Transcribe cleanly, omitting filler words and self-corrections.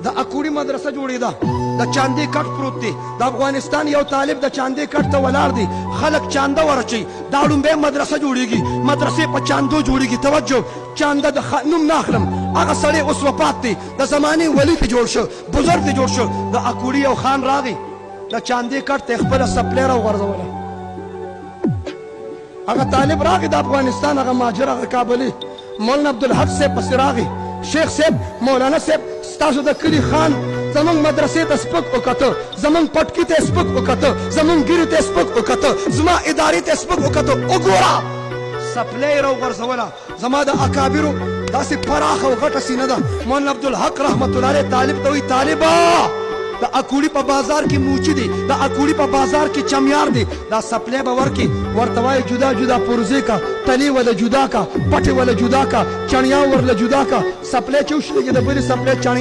د اکوړي مدرسه جوړېده د چاندې کټ پروت دی د افغانستان یو طالب د چاندې کټ ته ولاړ دی خلک چانده ورچي دا ړومبی مدرسه جوړېږي مدرسې په چاندو جوړېږي توجه چانده د نوم نه اخلم هغه سړی اوس وفات دی د زمانې ولي ته جوړ شو بزرګ ته جوړ شو د اکوړي یو خان راغی د چاندې کټ ته خپله سپلۍ راوغورځوله هغه طالب راغی د افغانستان هغه مهاجر هغه کابلي مولانا عبدالحق صاحب پسې راغی شیخ صاحب مولانا صاحب ستاسو د کلي خان زمونږ مدرسې ته سپک وکته زمونږ پټکي ته سپک وکته زمونږ ګیرې ته سپک وکته زما ادارې ته سپک وکته وګوره سپلۍ یې راوغورځوله زما د اکابرو داسې پراخه او غټه سینه ده مولانا عبدالحق رحمت الله علیه طالب ته وایي طالبه د اکوړي په بازار کې موچي دي د اکوړي په بازار کې چمیار دي دا سپلۍ به ورکړي ورته وایي جدا جدا پرزې کا تلې وله جدا کا پټې وله جدا کا چڼیا ورله جدا کا سپلۍ چې وشلېږي د بلې سپلۍ چڼیا